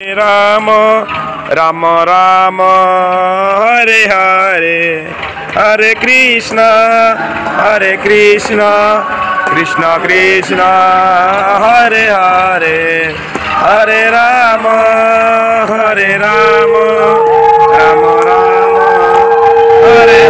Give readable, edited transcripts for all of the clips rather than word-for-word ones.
राम राम राम हरे हरे हरे कृष्ण कृष्ण कृष्ण हरे हरे हरे राम राम राम हरे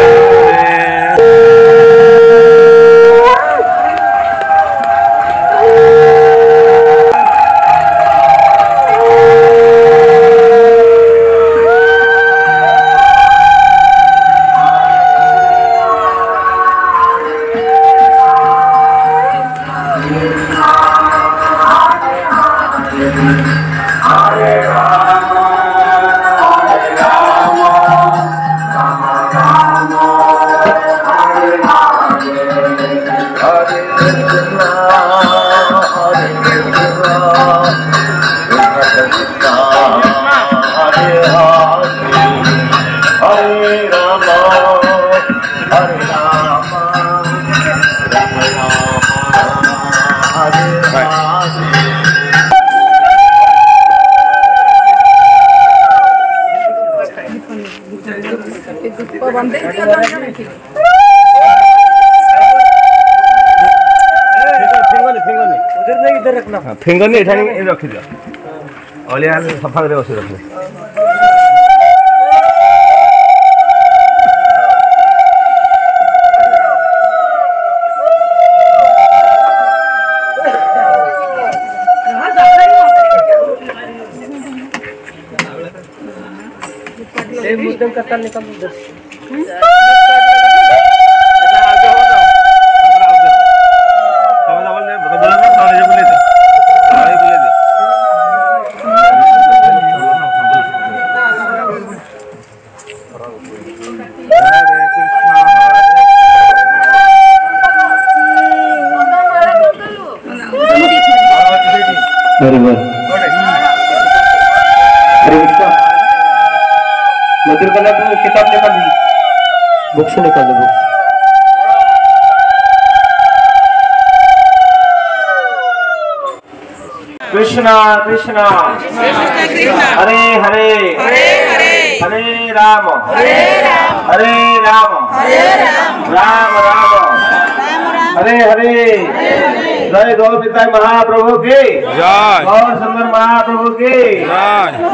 finger नहीं एठानी रखी दियो ओलिया सफा करे बस रखले ए मुद्दम कत्ता निकल मधुर कला को किताब निकाल दी बुक्स निकाल दो बुक्स कृष्णा कृष्णा हरे हरे हरे राम राम राम हरे हरे जय गौ पिता महाप्रभु की जय गौर सुंदर महाप्रभु की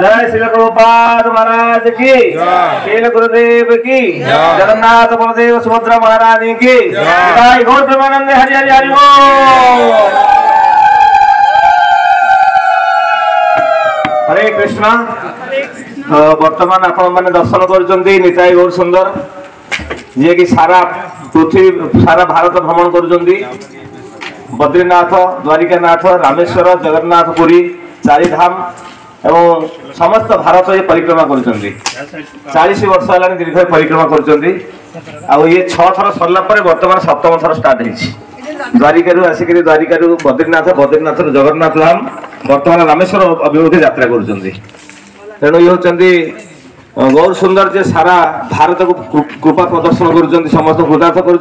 जय श्री प्रभुपाद महाराज की श्री गुरुदेव की जगन्नाथ बलदेव सुभद्रा महारानी की जय गौर प्रेमानंद हरि हरि हरि बोल हरे कृष्णा वर्तमान आपण मैंने दर्शन कर निताई गौर सुंदर जी कि सारा पृथ्वी सारा भारत भ्रमण कर बद्रीनाथ द्वारिकानाथ रामेश्वर जगन्नाथ पुरी चारिधाम एवं समस्त भारत ये परिक्रमा कर 40 वर्ष है दीर्घ परिक्रमा कर ये 6 थर सरला बर्तमान 7म थर स्टार्ट हो द्वारिका आसिक द्वारिका बद्रीनाथ जगन्नाथ धाम बर्तमान रामेश्वर अभिमुखे यात्रा कर तेणु ये होती गौर सुंदर जे सारा भारत को कृपा प्रदर्शन कर समस्त कृतार्थ कर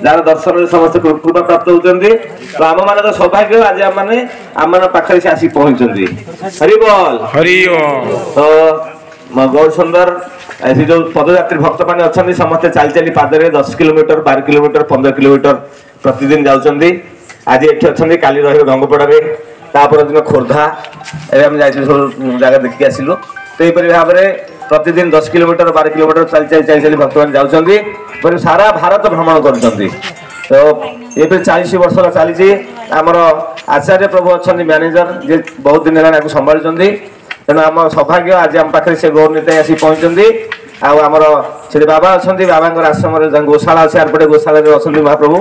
जार दर्शन समस्त कृपा प्राप्त होती तो आम मान तो सौभाग्य आज आम पाखे से आसिक पहुंचती हरि बोल हरि तो गौर सुंदर ऐसी जो पदयात्री भक्त मैंने अच्छा समस्ते चली चली पादरे 10 किलोमीटर 12 किलोमीटर 15 किलोमीटर प्रतिदिन जाऊँगी आज ये अच्छा काली रही गंगपड़े तापर दिन खोर्धा एवं सब जगह देखिए आसिलु तो यहपरी भाव में प्रतिदिन 10 किलोमीटर 12 किलोमीटर चली चली भक्त मैंने जाऊँगी सारा भारत भ्रमण कर तो ये 40 वर्ष चली आमर आचार्य प्रभु अच्छा मैनेजर जे बहुत दिन है संभाली तेणु आम सौभाग्य आज आम पाखे से गौर नीता आसी पहुंचती आमर से बाबा अच्छा बाबा आश्रम गोशाला अच्छे आरपटे गोशाला अच्छा महाप्रभु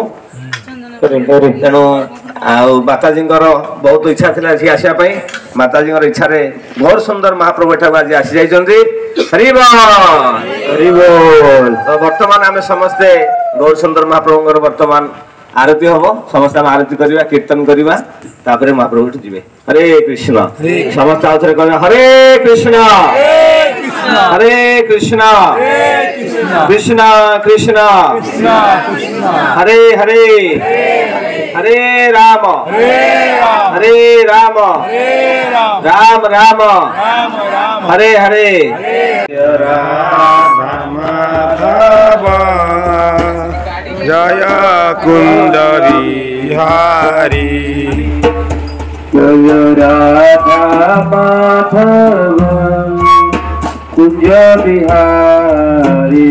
तेणु माताजी बहुत इच्छा थी अच्छी आसापी माताजी इच्छा बहुत सुंदर महाप्रभु एठाक आज आसी जाइए हरि बोल तो बर्तमान आम समस्ते गौर सुंदर महाप्रभु बर्तमान आरती हम समस्त आरती करवा कीर्तन करवा तापर महाप्रभु जी हरे कृष्ण समस्त आउ थे कह हरे कृष्ण कृष्ण कृष्ण हरे हरे हरे राम हरे राम राम राम हरे हरे जय कुंदरी हारी जय राधा माधव कुंज बिहारी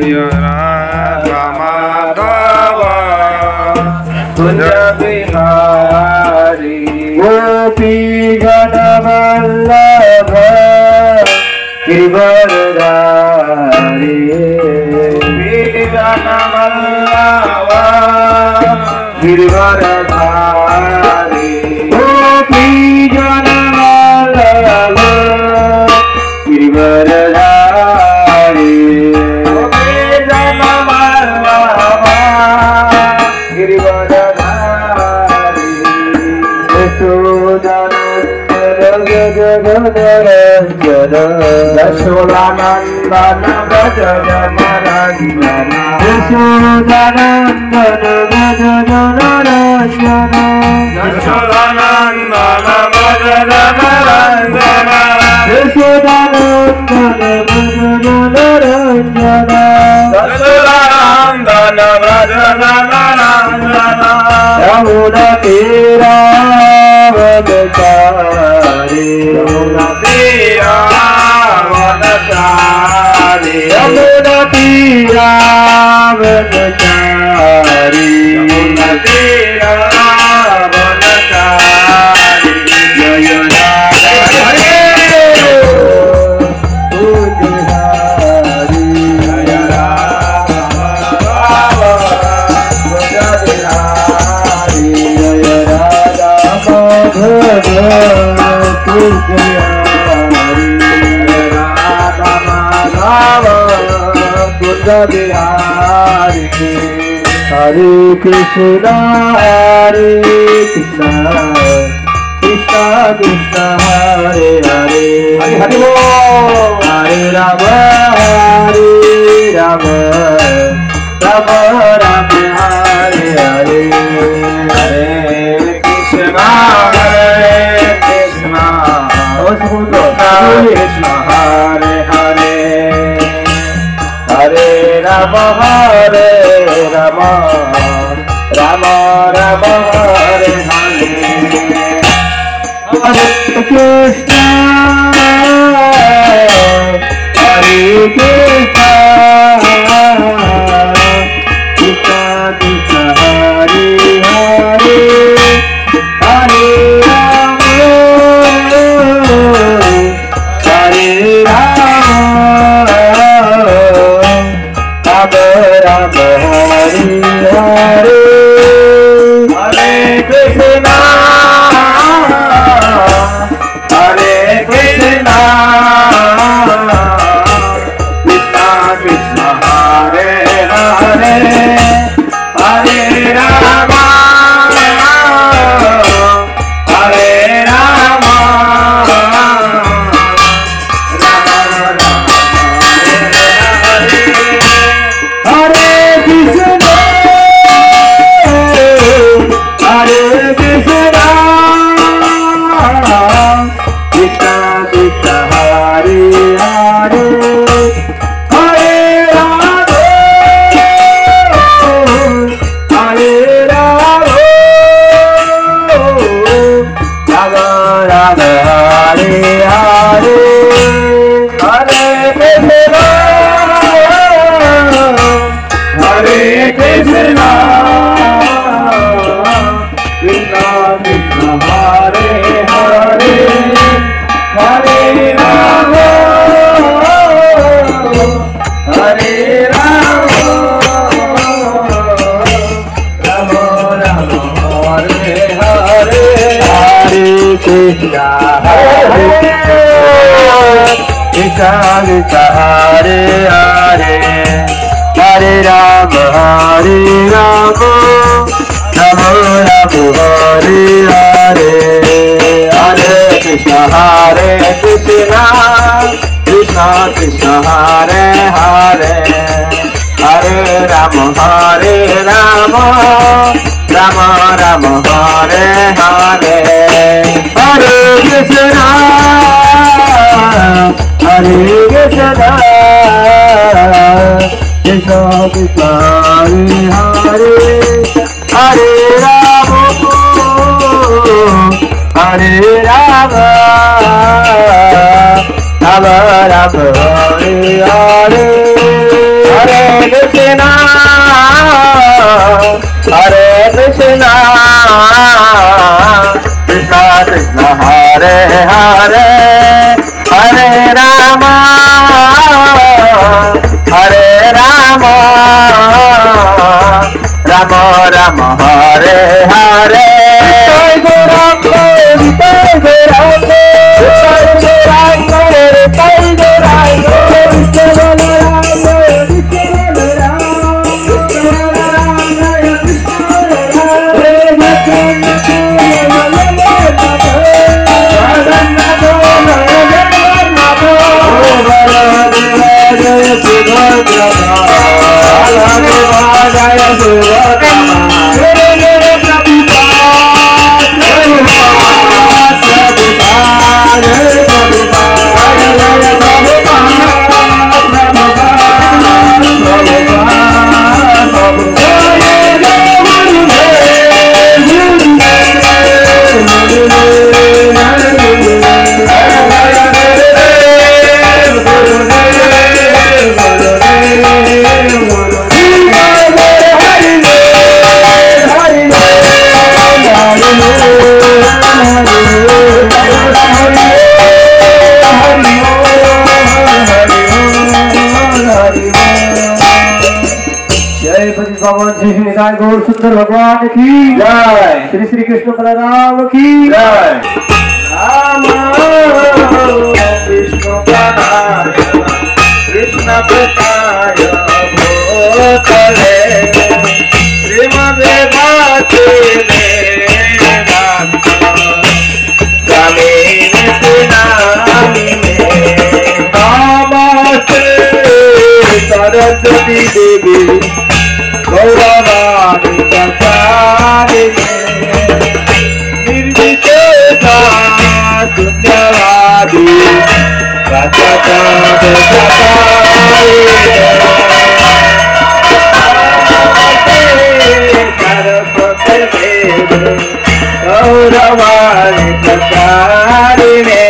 जय राधा माधव कुंज बिहारी गोपी जन वल्लभ गिरिवरधारी गोपी जन वल्लभ गिरिवरधारी गोपी जन वल्लभ गिरिवरधारी गोपी जन वल्लभ गिरिवरधारी यशोदानंदन यशोदानंदन गज जनरंजन यशोदानंदन गज जनरंजन यशोदानंदन गज जनरंजन यशोदानंदन गज जनरंजन यशोदानंदन गज जनरंजन यमुना तेरा वनचारी यमुना तेरा वनचारी यमुना तेरा वनचारी यमुना तेरा वनचारी जय राधा हरे तुझहारी जय राधा तुझहारी जय राधा माधव तुझहारी जय राधा माधव तुझहारी हरे कृष्णा कृष्णा कृष्णा हरे हरे हरे हरे राम राम राम हरे हरे हरे कृष्णा कृष्णा हरे हरे हरे राम राम राम हरे हरे हरे कृष्ण हरे कृष्ण कृष्ण कृष्ण हरे हरे हरे राम हरे राम राम हरे हरे हरे कृष्ण हरे कृष्ण कृष्ण कृष्ण हरे हरे हरे राम हरे राम राम राम हरे कृष्ण हरे कृष्ण कृष्ण कृष्ण हरे हरे हरे राम हरे राम राम राम हरे हरे हरे कृष्ण हरे कृष्ण कृष्ण कृष्ण हरे हरे हरे राम हरे राम राम राम हरे हरे हरे कृष्ण हरे Krishna Krishna Hare Hare Hare Ram Ram Ram Hare Hare Hare Krishna Krishna Krishna Hare Hare Hare Ram Rama Rama Hare Hare Hare Krishna Hare Krishna Krishna Krishna Hare Hare Rama Hare Rama Rama Rama Hare Hare Hare Krishna Hare Krishna Krishna Krishna Hare Hare Hare Rama Hare Rama Rama Rama Hare Hare भगवान श्री निताय गौर सुंदर भगवान की जय। श्री श्री कृष्ण बलराम की जय। राम विष्णु प्रणय कृष्ण प्रसाय भूतले श्रीमदे भाते स्वामी नमस्ते सरस्वती देवी गौरवाणी प्रसारिणे निर्विशेषा शून्यवादी गौरवाणी प्रसारिणे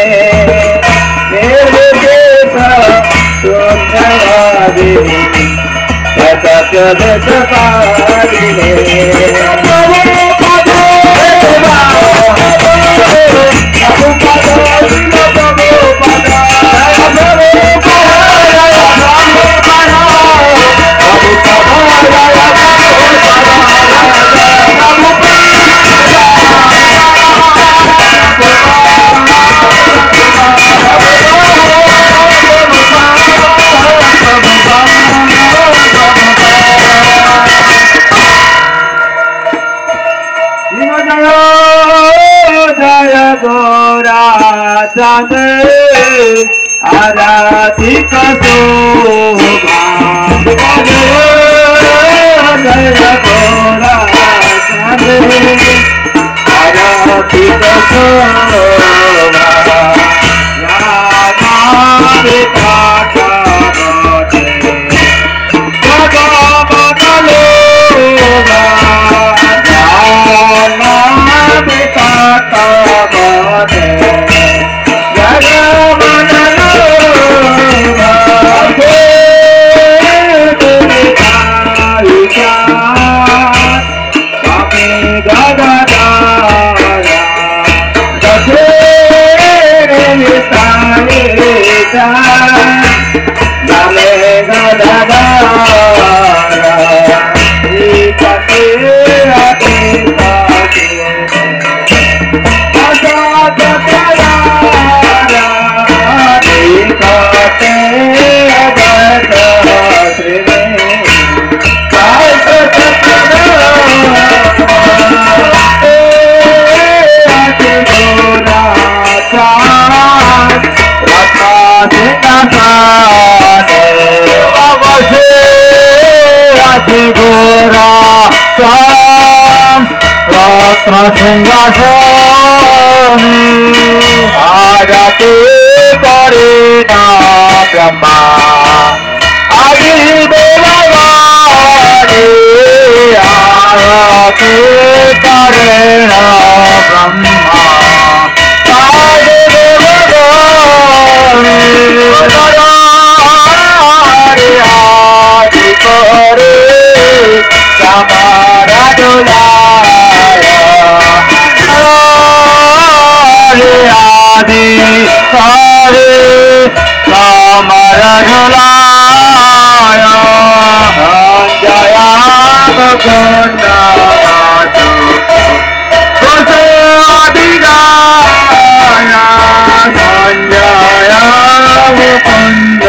निर्विशेषा शून्यवादी चंद आराधिक शोभा जय गोरा चंद आराधिक शोभा Rata सिंहासनी आरती करे ना ब्रह्मा आदि देववाणी आरती करे ना ब्रह्मा आदि देववाणी आदि करे हमारा दुलारा आदि करे हमारा दुलारा जया मुकुंद आदिराया संजय मुकुंद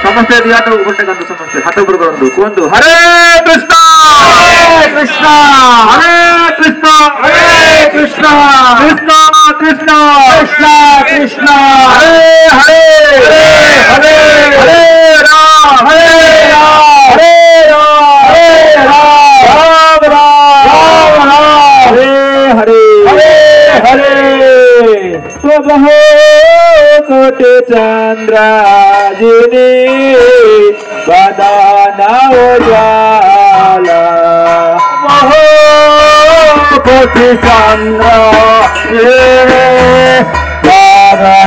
समस्ते हाथ उठे समस्ते हाथ ऊपर कहतु हरे कृष्ण कृष्ण हरे कृष्ण कृष्ण कृष्ण कृष्ण कृष्ण कृष्ण हरे हरे हरे हरे राम हरे राम हरे राम राम राम राम हरे हरे हरे हरे स्वबह कोट चंद्राजिनी बदाना उजाला महो कोटि चंद्राजिनी बदाना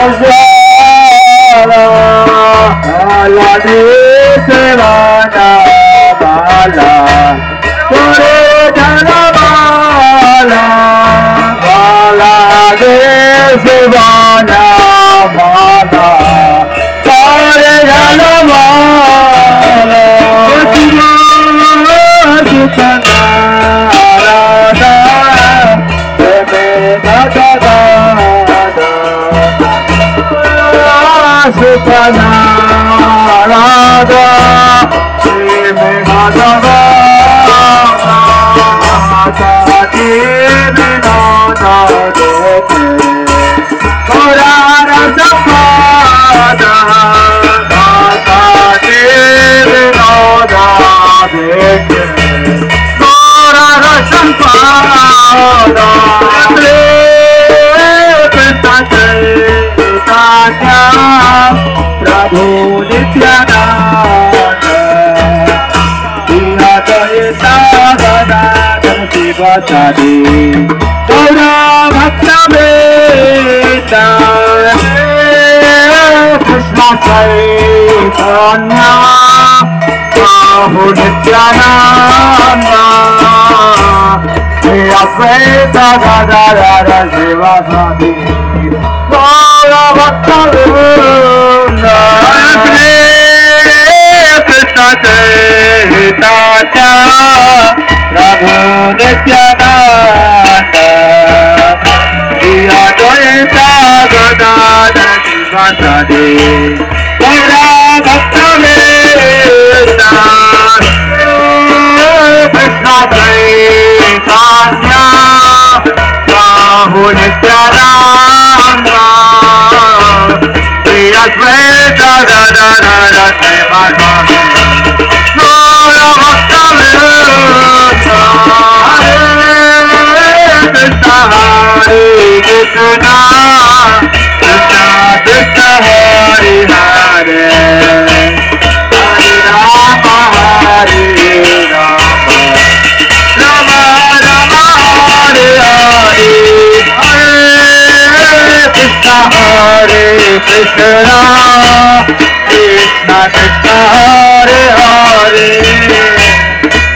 उजाला बाला देवाना बाला तोरे जनमाला बाला देवाना बाला तोरे जनमाला सुतनारादा प्रेमे दादा सुतनारादा प्रेमे दादा प्रभु नित्यानंद शिवचारी गौरा भक्त कृष्ण चैतन्य प्रभु नित्यानंद अद्वैत गदाधर शिवसादी गौरा भक्त कृष्ण चैतन्य प्रभु नित्यानंद अद्वैत Radhe Tera Bhakta Meta Krishna Chaitanya Prabhu Nityananda Priya Shweta Radha Radha Seva Swami Tera Bhakta Meta Hare Krishna Krishna Krishna Hare Hare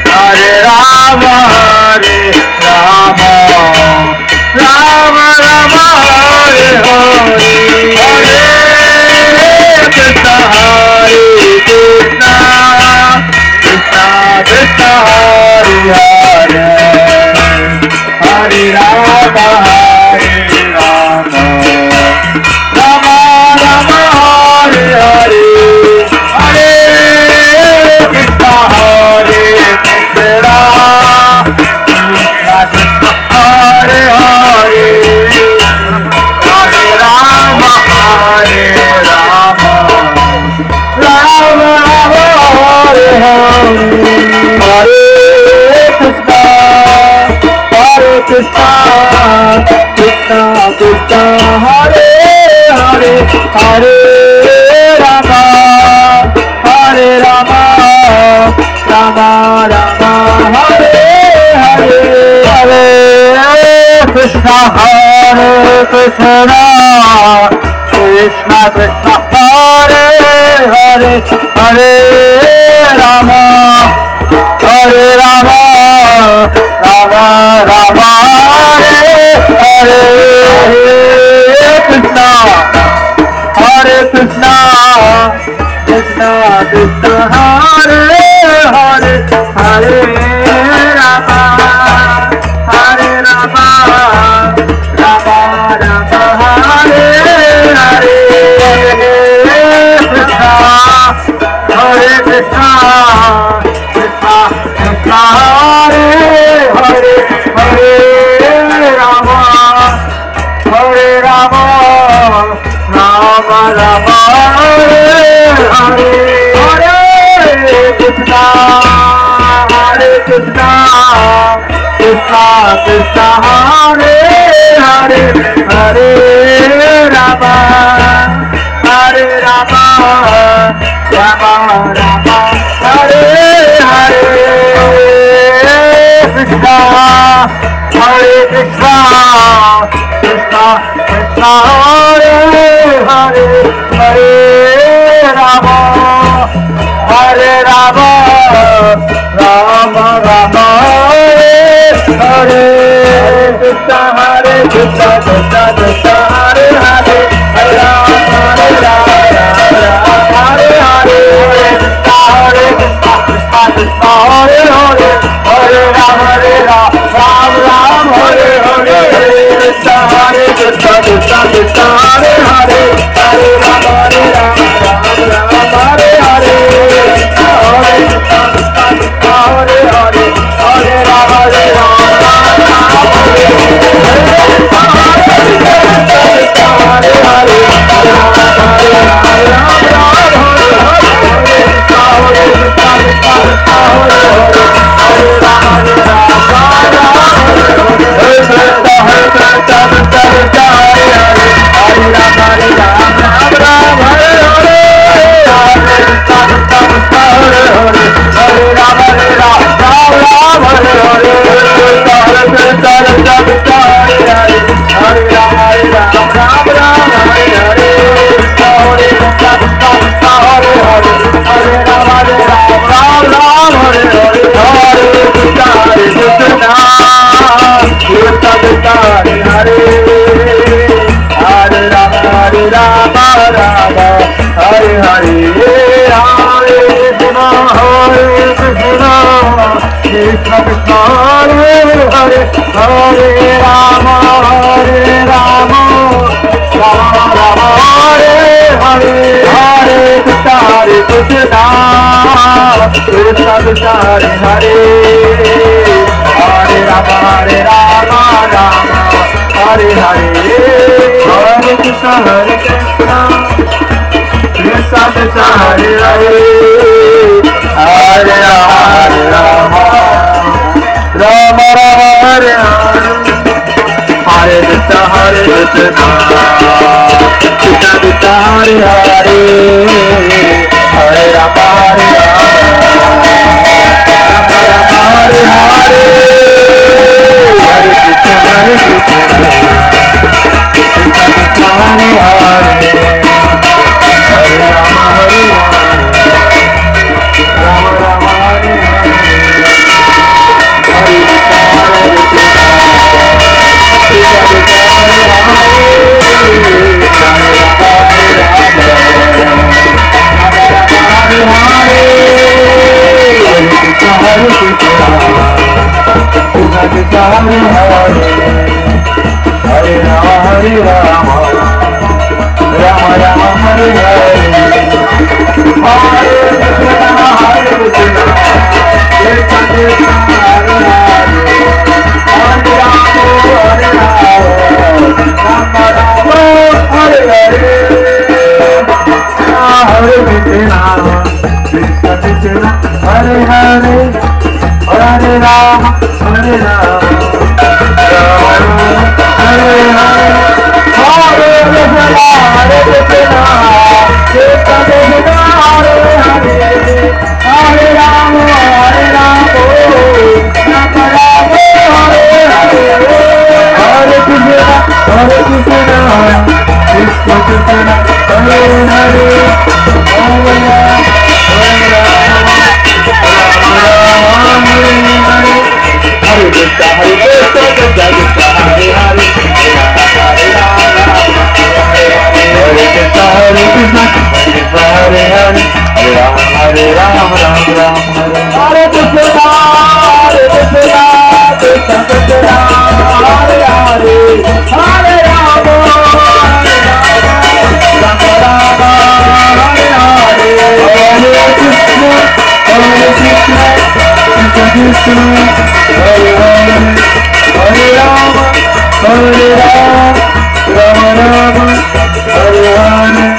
Hare Rama Hare Rama Rama Rama Hare Hare Hare Krishna Hare Krishna Krishna Krishna Hare Hare Hare Rama Hare Rama Rama Rama Hare Hare Hare Krishna Hare Krishna Krishna Krishna Hare Hare Hare Rama Hare Rama Rama Rama Hare Hare Hare Krishna Hare Krishna Krishna Krishna Hare Hare Hare Rama Hare Rama Rama Rama Hare Hare Hare Krishna Krishna Krishna Krishna Hare Hare Hare Rama Rama Rama Hare Hare Hare Krishna Krishna Krishna Krishna Hare Hare Hare Rama Rama Rama Hare Hare Krishna Krishna Krishna Krishna Hare Hare Hare Rama Rama Rama Hare Hare Krishna Krishna Krishna Krishna Hare Hare Hare Rama Rama Rama Hare Hare Hare Krishna Krishna Krishna Krishna Hare Hare Hare Rama Rama Rama Hare Hare Krishna Krishna Krishna Krishna Hare Hare Hare Rama Rama Rama Hare Krishna Krishna Krishna Krishna Hare Hare Hare Rama Hare Hare Krishna Krishna Krishna Hare Hare Hare Rama Ram Hare Hare Krishna Krishna Krishna Krishna Hare Hare Hare Rama Hare Hare Krishna Krishna Krishna Krishna Hare Hare Hare Rama Krishna Krishna Hare Hare Hare Rama Rama Rama Rama Hare Hare Krishna Krishna Krishna Hare Hare Hare Rama Rama Hare Hare Hare Krishna Krishna Krishna Hare Hare Hare Rama Rama Hare Hare Hare Krishna Krishna Krishna Hare Hare Hare Rama Hare Hare Hare Krishna Krishna Krishna Hare Hare Hare Rama Rama Hare Hare Hare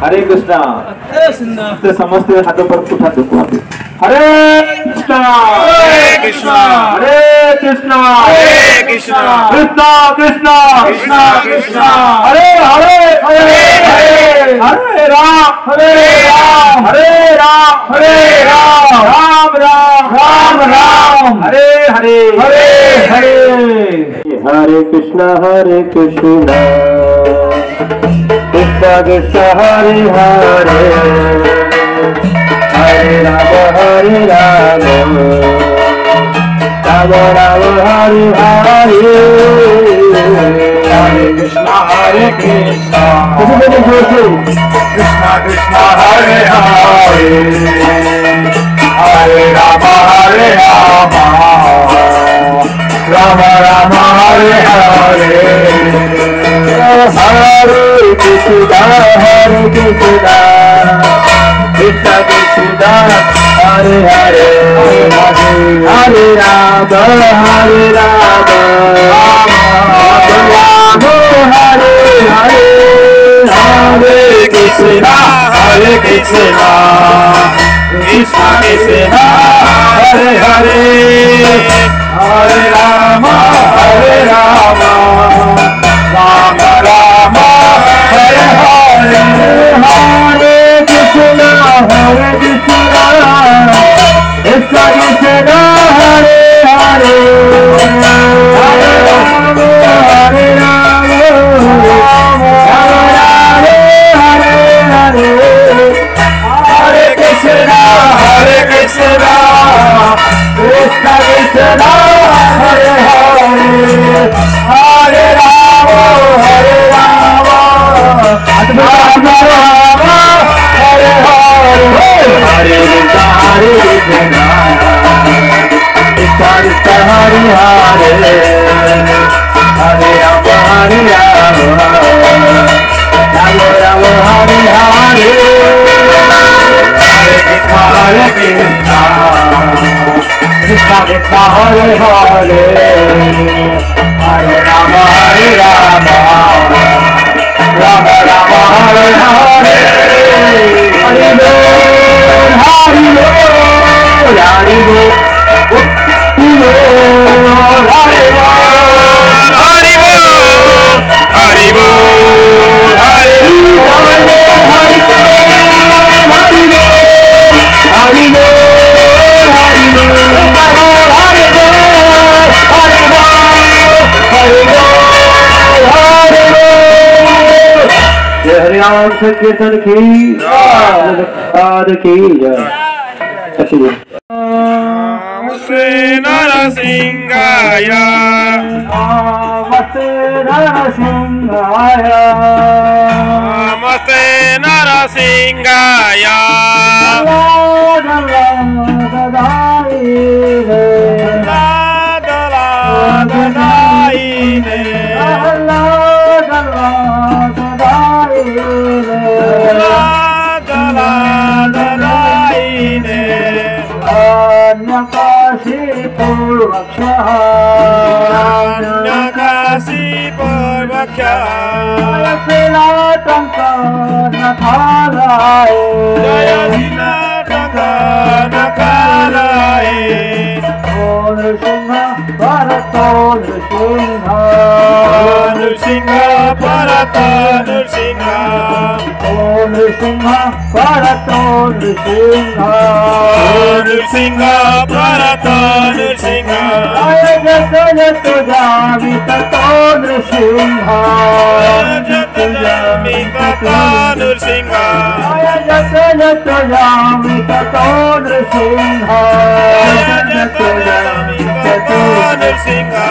हरे कृष्णा समस्त हाथ पर उठा दो हरे Krishna, Hare Krishna, Hare Krishna, Hare Krishna, Krishna Krishna, Krishna Krishna, Hare Hare, Hare Hare, Hare Ram, Hare Ram, Hare Ram, Hare Ram, Ram Ram, Ram Ram, Hare Hare, Hare Hare. Hare Krishna, Krishna Krishna, Hare Hare, Hare Ram, Ram Ram, Hare Hare. Hare Krishna, Krishna Krishna, Hare Hare, Hare Rama, Rama Rama, Hare Hare. Hare Krishna, Krishna Krishna, Hare Hare, Hare Rama, Hare Hare, Hare Krishna, Krishna Krishna, Hare Hare, Hare Rama, Rama Rama, Hare Hare. Hare Krishna, Krishna Krishna, Hare Hare, Hare Rama, Hare Krishna, Krishna Krishna, Hare Hare, Hare Rama, Hare Rama, Rama Rama, Hare Hare. Hare Krishna, Krishna Krishna, Hare Hare, Hare Rama, Hare Rama, Rama Rama, Hare Hare. Hare Krishna, Krishna Krishna, Hare Hare, Hare Rama, Hare Rama, Rama Rama, Hare Hare. Hari Bol, Hari Bol, Hari Bol, Hari Bol, Hari हरिनाम संकीर्तन की Namaste Narasingaya, नमस्ते नरसिंहाय, Namaste Narasingaya, Nyakasi Purvakya, Jaya Sila Nakarae, Nrsimha Bharata Nrsimha, Nrsimha Bharata Nrsimha, Nrsimha Bharata Nrsimha, Nrsimha Bharata Nrsimha, Jaya Jata Jata Jami Tato Nrsimha, Jata Jami Tato Nrsimha, Jaya Jata Jata Jami Tato Nrsimha, Jaya Jata Jami Tato Nrsimha,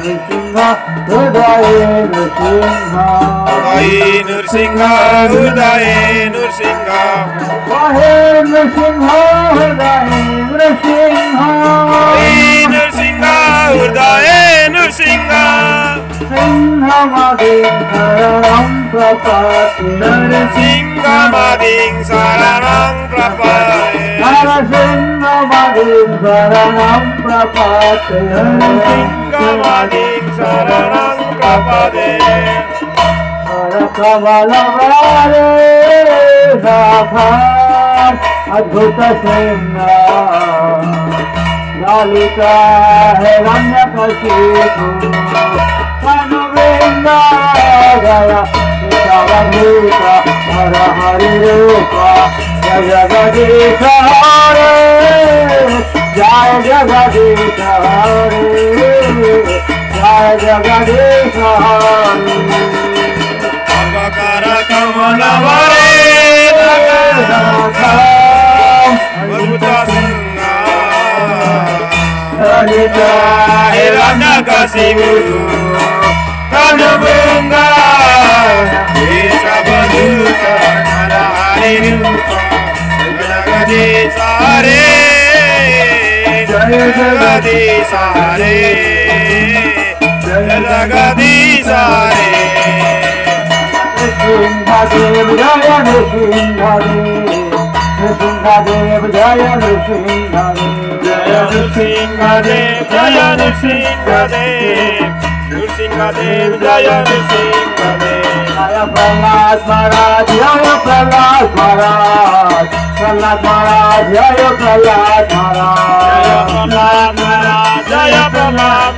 Nrsimha Hudaye Nrsimha, Hudaye Nrsimha, Hudaye Nrsimha, Wahe Nrsimha, Hudaye Nrsimha, Wahe Nrsimha, Hudaye Nrsimha, Singha Mading Saranam Prapati, Nrsimha Mading Saranam Prapati, Nrsimha Mading Saranam Prapati, Nrsimha Mading Saranam Prapati. Adbhuta Singha Kalika Hiranyakashipu अनुवृंदा गया केशवधूत हर हरि रूप जय जगदीश हरे जय जगदीश हरे जय जगदीश हरे अंगकार कमल वरे ललिता हिरण्यकशिपु अनुवृंदा केशवधूत हर हरि रूप जगदीश हरे जय जगदीश हरे जय जगदीश हरे नृसिंहदेव जय नृसिंहदेव नृसिंहदेव जय नृसिंहदेव जय नृसिंहदेव जय नृसिंहदेव नृसिंहदेव जय नृसिंहदेव जय प्रहलाद महाराज जय प्रहलाद महाराज प्रहलाद महाराज जय प्रहलाद महाराज जय प्रहलाद महाराज जय प्रहलाद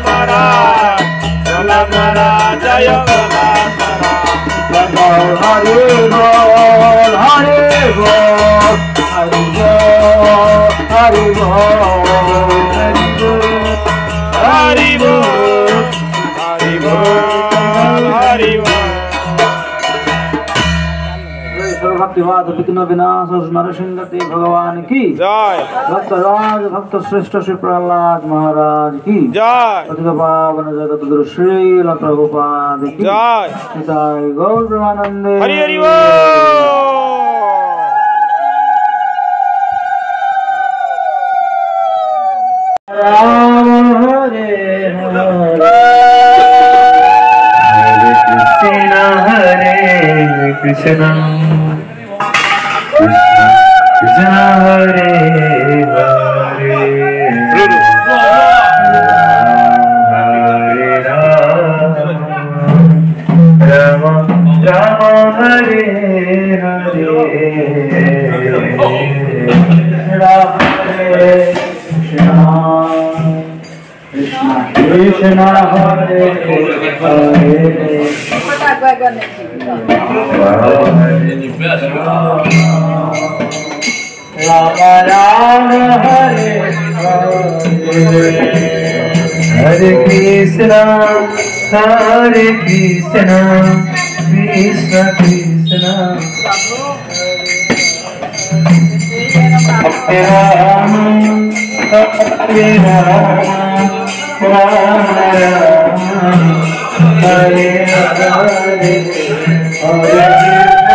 महाराज जय प्रहलाद महाराज हरि बोल हरि बोल हरि बोल हरि बोल हरि बोल हरि बोल हरि बोल भक्तिवाद विघ्न विनाश नरसिंह देव भगवान की जय भक्त राज भक्त श्रेष्ठ श्री प्रहलाद महाराज की जय पतित पावन जगत गुरु श्रील प्रभुपाद की जय निताई गौर प्रेमानंदे हरि हरि बोल राम हरे हरे कृष्ण कृष्ण हरे हरे हरे राम राम हरे हरे राम हरे कृष्ण कृष्ण हरे हरे राम राम हरे हरे हरे कृष्ण कृष्ण कृष्ण हरे राम हरे राम राम राम हरे हरे हरे कृष्ण हरे राम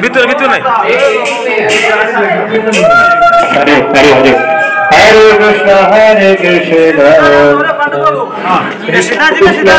ভিতরে ভিতরে নাই हरे कृष्ण हरे कृष्ण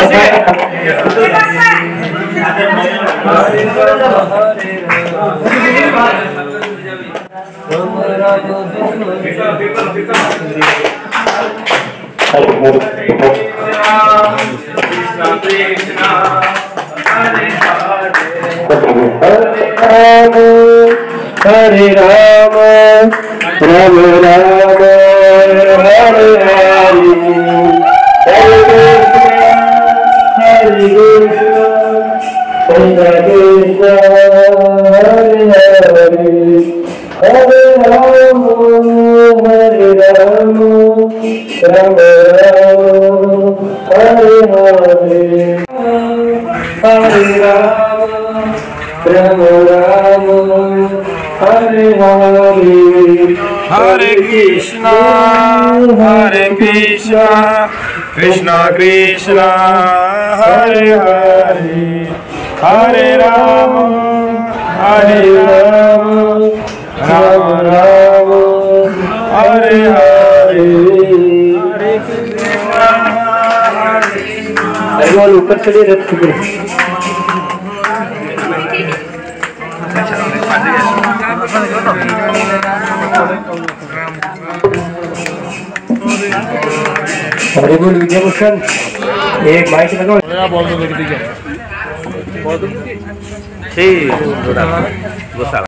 हरे राम राम राम हरे हरे हरे कृष्ण कृष्ण हरे हरे हरे राम हरे राम राम राम हरे हरे हरे राम राम राम हरे हरे हरे कृष्णा कृष्णा कृष्णा हरे हरे हरे राम राम राम हरे हरे अरे ऊपर चलिए रथ के हरे बोल विजय भूषण एक माइक लगाओ ठीक